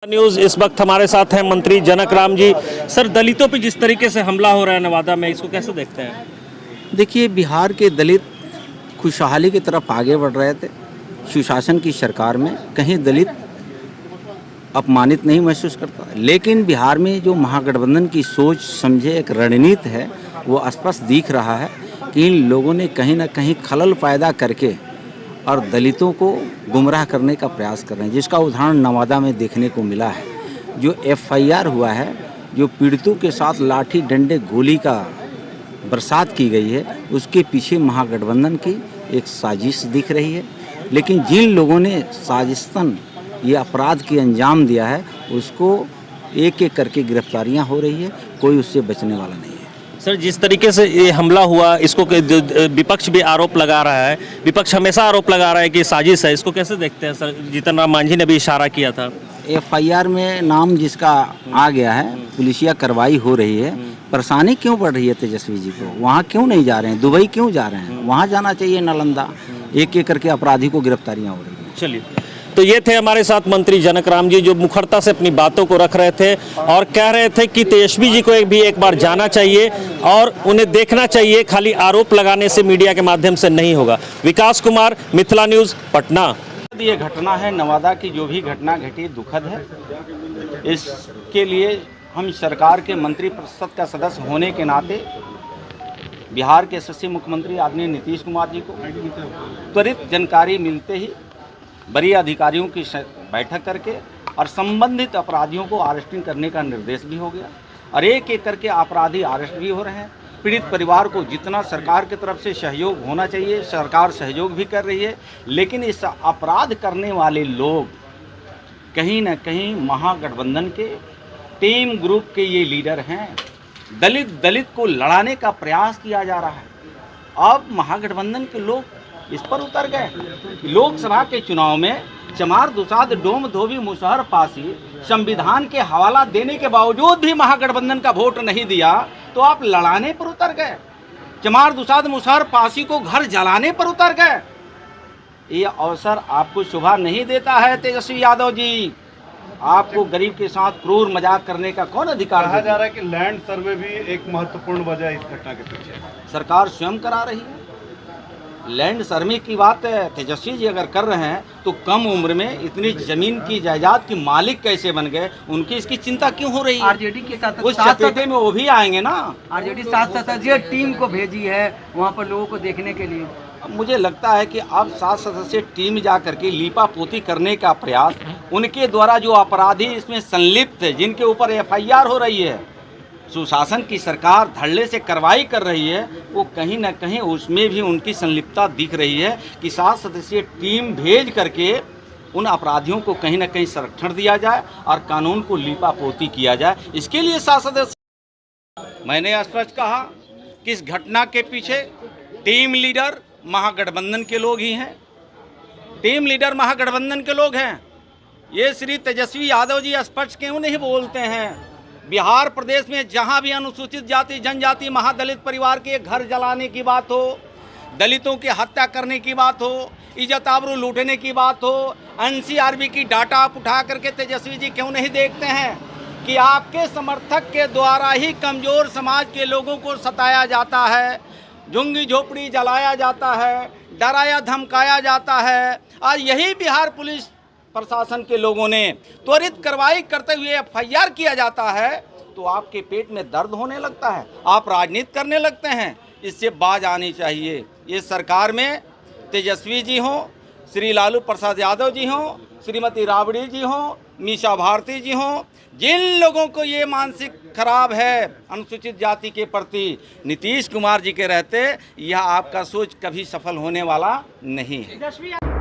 News इस वक्त हमारे साथ हैं मंत्री जनक राम जी। सर, दलितों पे जिस तरीके से हमला हो रहा है नवादा में, इसको कैसे देखते हैं? देखिए, बिहार के दलित खुशहाली की तरफ आगे बढ़ रहे थे। सुशासन की सरकार में कहीं दलित अपमानित नहीं महसूस करता, लेकिन बिहार में जो महागठबंधन की सोच समझे एक रणनीति है, वो स्पष्ट दिख रहा है कि इन लोगों ने कहीं ना कहीं खलल पैदा करके और दलितों को गुमराह करने का प्रयास कर रहे हैं, जिसका उदाहरण नवादा में देखने को मिला है। जो एफआईआर हुआ है, जो पीड़ितों के साथ लाठी डंडे गोली का बरसात की गई है, उसके पीछे महागठबंधन की एक साजिश दिख रही है। लेकिन जिन लोगों ने साजिशतन ये अपराध की अंजाम दिया है, उसको एक एक करके गिरफ्तारियां हो रही है, कोई उससे बचने वाला नहीं है। सर, जिस तरीके से ये हमला हुआ, इसको विपक्ष भी आरोप लगा रहा है, विपक्ष हमेशा आरोप लगा रहा है कि साजिश है, इसको कैसे देखते हैं? सर, जीतन राम मांझी ने भी इशारा किया था। एफआईआर में नाम जिसका आ गया है, पुलिसिया कार्रवाई हो रही है। परेशानी क्यों बढ़ रही है तेजस्वी जी को? वहाँ क्यों नहीं जा रहे हैं? दुबई क्यों जा रहे हैं? वहाँ जाना चाहिए, नालंदा। एक एक करके अपराधी को गिरफ्तारियाँ हो रही हैं। चलिए, तो ये थे हमारे साथ मंत्री जनक राम जी, जो मुखरता से अपनी बातों को रख रहे थे और कह रहे थे कि तेजस्वी जी को भी एक बार जाना चाहिए और उन्हें देखना चाहिए, खाली आरोप लगाने से मीडिया के माध्यम से नहीं होगा। विकास कुमार, मिथिला न्यूज़, पटना। ये घटना है नवादा की, जो भी घटना घटी दुखद है। इसके लिए हम सरकार के मंत्रिपरिषद का सदस्य होने के नाते बिहार के यशस्वी मुख्यमंत्री आदरणीय नीतीश कुमार जी को त्वरित जानकारी मिलते ही वरीय अधिकारियों की बैठक करके और संबंधित अपराधियों को अरेस्टिंग करने का निर्देश भी हो गया और एक एक करके अपराधी अरेस्ट भी हो रहे हैं। पीड़ित परिवार को जितना सरकार की तरफ से सहयोग होना चाहिए, सरकार सहयोग भी कर रही है, लेकिन इस अपराध करने वाले लोग कहीं न कहीं महागठबंधन के टीम ग्रुप के ये लीडर हैं। दलित को लड़ाने का प्रयास किया जा रहा है। अब महागठबंधन के लोग इस पर उतर गए। लोकसभा के चुनाव में चमार दुसाद डोम धोबी मुसहर पासी संविधान के हवाला देने के बावजूद भी महागठबंधन का वोट नहीं दिया, तो आप लड़ाने पर उतर गए। चमार दुसाद मुसहर पासी को घर जलाने पर उतर गए। ये अवसर आपको शोभा नहीं देता है तेजस्वी यादव जी। आपको गरीब के साथ क्रूर मजाक करने का कौन अधिकार? कहा जा रहा है कि लैंड सर्वे भी एक महत्वपूर्ण वजह इस घटना के पीछे सरकार स्वयं करा रही है। लैंड सर्वे की बात तेजस्वी जी अगर कर रहे हैं, तो कम उम्र में इतनी जमीन की जायदाद की मालिक कैसे बन गए, उनकी इसकी चिंता क्यों हो रही है? आरजेडी के साथ उस चपेटे में वो भी आएंगे ना। आरजेडी 7 सदस्यीय टीम को भेजी है वहाँ पर लोगों को देखने के लिए। मुझे लगता है कि अब 7 सदस्यीय टीम जा करके लीपा पोती करने का प्रयास, उनके द्वारा जो अपराधी इसमें संलिप्त है, जिनके ऊपर एफआईआर हो रही है, सुशासन की सरकार धड़ल्ले से कार्रवाई कर रही है, वो कहीं ना कहीं उसमें भी उनकी संलिप्तता दिख रही है कि 7 सदस्यीय टीम भेज करके उन अपराधियों को कहीं ना कहीं संरक्षण दिया जाए और कानून को लीपा पोती किया जाए। इसके लिए 7 सदस्य, मैंने स्पष्ट कहा कि इस घटना के पीछे टीम लीडर महागठबंधन के लोग ही हैं। टीम लीडर महागठबंधन के लोग हैं। ये श्री तेजस्वी यादव जी स्पष्ट क्यों नहीं बोलते हैं? बिहार प्रदेश में जहां भी अनुसूचित जाति जनजाति महादलित परिवार के घर जलाने की बात हो, दलितों की हत्या करने की बात हो, इज्जत आबरू लूटने की बात हो, एनसीआरबी की डाटा आप उठा करके तेजस्वी जी क्यों नहीं देखते हैं कि आपके समर्थक के द्वारा ही कमज़ोर समाज के लोगों को सताया जाता है, झुग्गी झोपड़ी जलाया जाता है, डराया धमकाया जाता है। और यही बिहार पुलिस प्रशासन के लोगों ने त्वरित कार्रवाई करते हुए एफआईआर किया जाता है, तो आपके पेट में दर्द होने लगता है, आप राजनीति करने लगते हैं। इससे बाज आनी चाहिए। ये सरकार में तेजस्वी जी हों, श्री लालू प्रसाद यादव जी हों, श्रीमती राबड़ी जी हों, मीसा भारती जी हों, जिन लोगों को ये मानसिक खराब है अनुसूचित जाति के प्रति, नीतीश कुमार जी के रहते यह आपका सोच कभी सफल होने वाला नहीं है।